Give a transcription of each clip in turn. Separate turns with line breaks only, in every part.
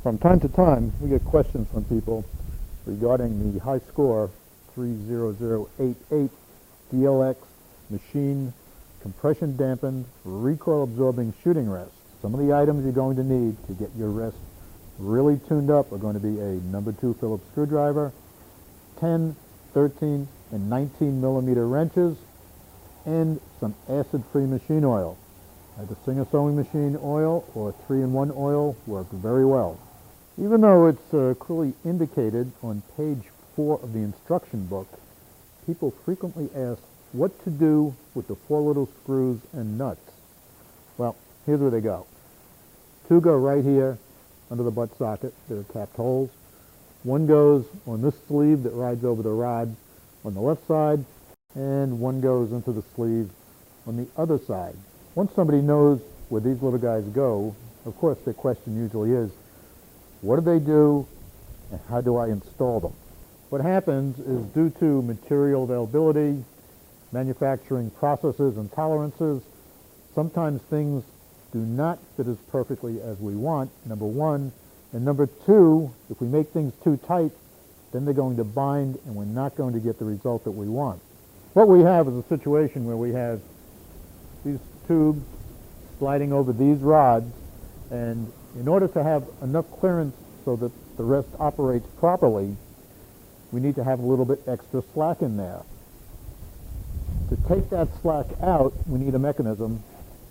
From time to time, we get questions from people regarding the Hyskore 30088 DLX machine compression dampened recoil absorbing shooting rest. Some of the items you're going to need to get your rest really tuned up are going to be a number 2 Phillips screwdriver, 10, 13, and 19 millimeter wrenches, and some acid-free machine oil. Either Singer sewing machine oil or 3-in-1 oil work very well. Even though it's clearly indicated on page 4 of the instruction book, people frequently ask what to do with the 4 little screws and nuts. Well, here's where they go. 2 go right here under the butt socket. They're capped holes. 1 goes on this sleeve that rides over the rod on the left side, and 1 goes into the sleeve on the other side. Once somebody knows where these little guys go, of course the question usually is, what do they do and how do I install them? What happens is, due to material availability, manufacturing processes and tolerances, sometimes things do not fit as perfectly as we want, number 1. And number 2, if we make things too tight, then they're going to bind and we're not going to get the result that we want. What we have is a situation where we have these tubes sliding over these rods, and in order to have enough clearance so that the rest operates properly, we need to have a little bit extra slack in there. To take that slack out, we need a mechanism,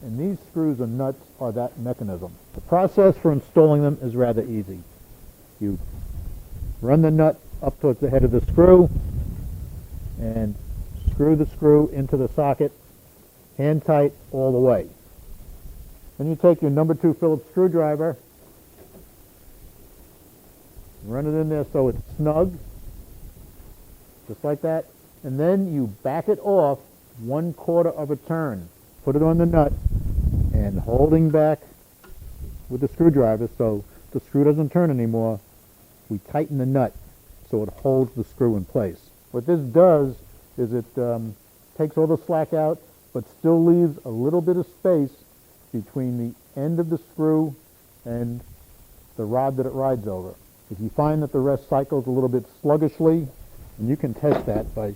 and these screws and nuts are that mechanism. The process for installing them is rather easy. You run the nut up towards the head of the screw and screw the screw into the socket, hand tight all the way. Then you take your number 2 Phillips screwdriver, run it in there so it's snug, just like that, and then you back it off 1/4 of a turn. Put it on the nut, and holding back with the screwdriver so the screw doesn't turn anymore, we tighten the nut so it holds the screw in place. What this does is it takes all the slack out, but still leaves a little bit of space between the end of the screw and the rod that it rides over. If you find that the rest cycles a little bit sluggishly, and you can test that by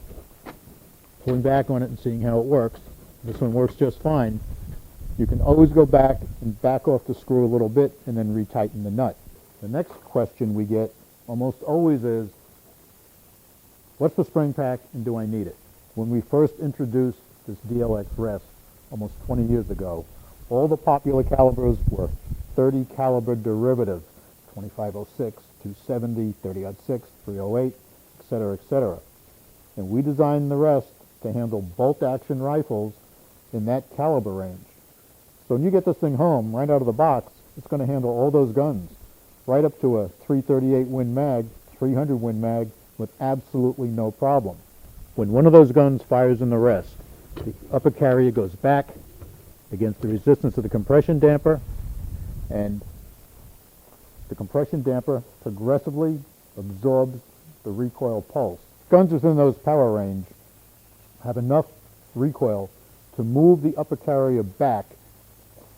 pulling back on it and seeing how it works. This one works just fine. You can always go back and back off the screw a little bit and then retighten the nut. The next question we get almost always is, what's the spring pack and do I need it? When we first introduced this DLX rest almost 20 years ago, all the popular calibers were 30 caliber derivative, 2506, 270, 30-06, 308, etc., etc. And we designed the rest to handle bolt action rifles in that caliber range. So when you get this thing home right out of the box, it's going to handle all those guns, right up to a 338 Win Mag, 300 Win Mag, with absolutely no problem. When one of those guns fires in the rest, the upper carrier goes back against the resistance of the compression damper, and the compression damper progressively absorbs the recoil pulse. Guns within those power range have enough recoil to move the upper carrier back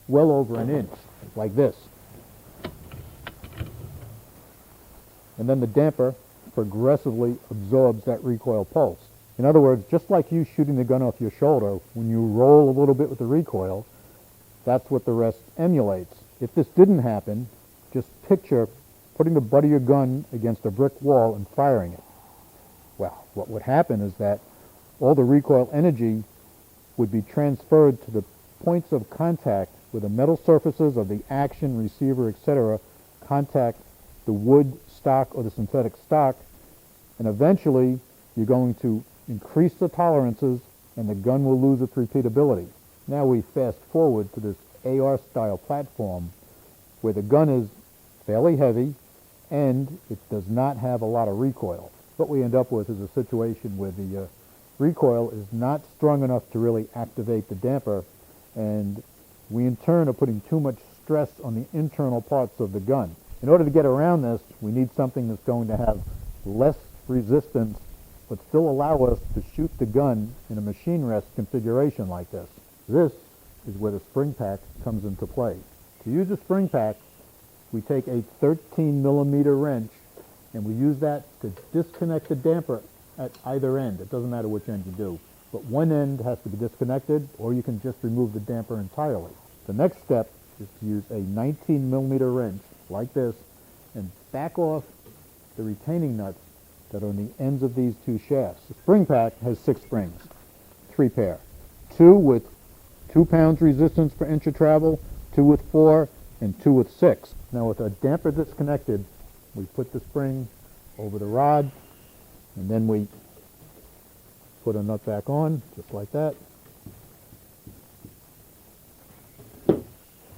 well over an inch, like this. And then the damper progressively absorbs that recoil pulse. In other words, just like you shooting the gun off your shoulder, when you roll a little bit with the recoil, that's what the rest emulates. If this didn't happen, just picture putting the butt of your gun against a brick wall and firing it. Well, what would happen is that all the recoil energy would be transferred to the points of contact where the metal surfaces of the action, receiver, etc. contact the wood stock or the synthetic stock, and eventually you're going to increase the tolerances and the gun will lose its repeatability. Now we fast forward to this AR style platform where the gun is fairly heavy and it does not have a lot of recoil. What we end up with is a situation where the recoil is not strong enough to really activate the damper, and we in turn are putting too much stress on the internal parts of the gun. In order to get around this, we need something that's going to have less resistance but still allow us to shoot the gun in a machine rest configuration like this. This is where the spring pack comes into play. To use a spring pack, we take a 13 millimeter wrench and we use that to disconnect the damper at either end. It doesn't matter which end you do. But one end has to be disconnected, or you can just remove the damper entirely. The next step is to use a 19 millimeter wrench like this and back off the retaining nuts that are on the ends of these two shafts. The spring pack has 6 springs, 3 pair. 2 with 2 pounds resistance per inch of travel, 2 with 4, and 2 with 6. Now with a damper disconnected, we put the spring over the rod, and then we put a nut back on, just like that,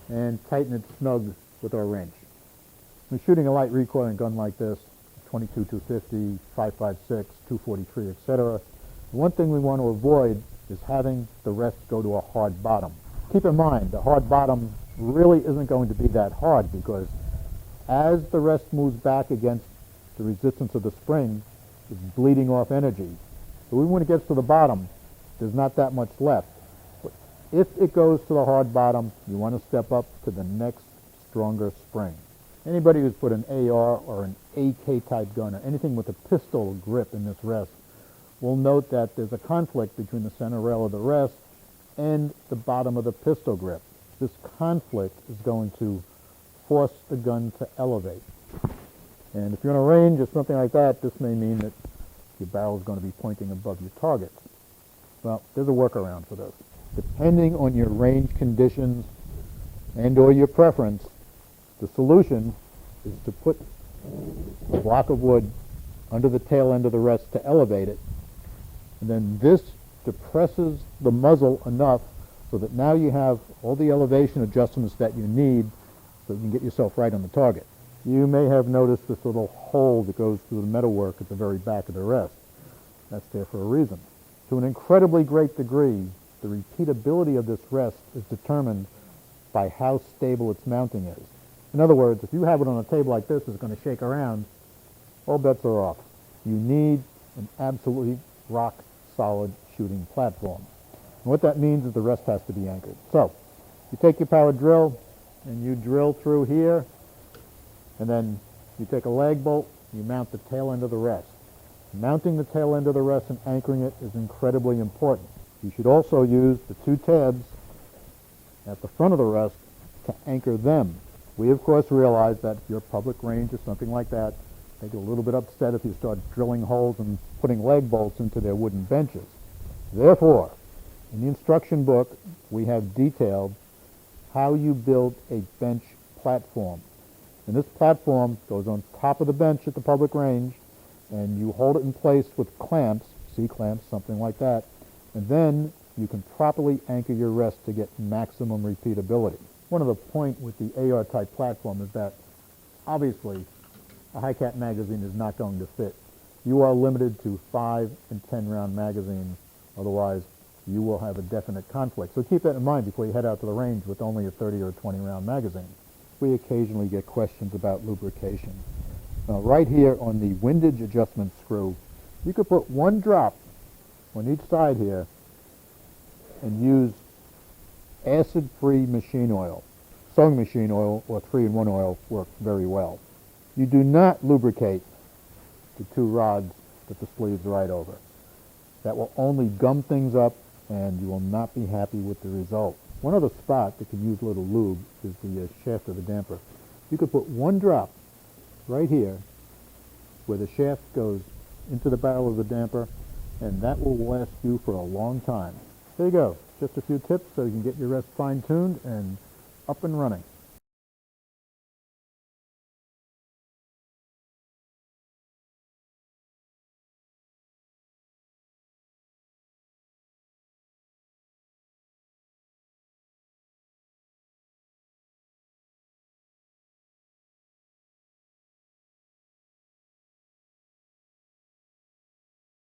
and tighten it snug with our wrench. When shooting a light recoiling gun like this, 22 250, 5.56, 243, etc., the one thing we want to avoid is having the rest go to a hard bottom. Keep in mind, the hard bottom really isn't going to be that hard, because as the rest moves back against the resistance of the spring, it's bleeding off energy. So even when it gets to the bottom, there's not that much left. But if it goes to the hard bottom, you want to step up to the next stronger spring. Anybody who's put an AR or an AK type gun or anything with a pistol grip in this rest will note that there's a conflict between the center rail of the rest and the bottom of the pistol grip. This conflict is going to force the gun to elevate. And if you're on a range or something like that, this may mean that your barrel is going to be pointing above your target. Well, there's a workaround for this. Depending on your range conditions and or your preference, the solution is to put a block of wood under the tail end of the rest to elevate it, and then this depresses the muzzle enough so that now you have all the elevation adjustments that you need so you can get yourself right on the target. You may have noticed this little hole that goes through the metalwork at the very back of the rest. That's there for a reason. To an incredibly great degree, the repeatability of this rest is determined by how stable its mounting is. In other words, if you have it on a table like this, it's going to shake around, all bets are off. You need an absolutely rock-solid shooting platform. And what that means is the rest has to be anchored. So, you take your power drill, and you drill through here, and then you take a lag bolt, you mount the tail end of the rest. Mounting the tail end of the rest and anchoring it is incredibly important. You should also use the 2 tabs at the front of the rest to anchor them. We, of course, realize that if you're public range or something like that, they get a little bit upset if you start drilling holes and putting lag bolts into their wooden benches. Therefore, in the instruction book, we have detailed how you build a bench platform. And this platform goes on top of the bench at the public range, and you hold it in place with clamps, C-clamps, something like that, and then you can properly anchor your rest to get maximum repeatability. One of the points with the AR-type platform is that, obviously, a high-cap magazine is not going to fit. You are limited to 5 and 10 round magazines, otherwise you will have a definite conflict. So keep that in mind before you head out to the range with only a 30 or 20 round magazine. We occasionally get questions about lubrication. Now, right here on the windage adjustment screw, you could put 1 drop on each side here and use acid-free machine oil. Sewing machine oil or 3-in-1 oil work very well. You do not lubricate the 2 rods that the sleeves ride over. That will only gum things up, and you will not be happy with the result. One other spot that can use a little lube is the shaft of the damper. You could put 1 drop right here where the shaft goes into the barrel of the damper, and that will last you for a long time. There you go. Just a few tips so you can get your rest fine-tuned and up and running.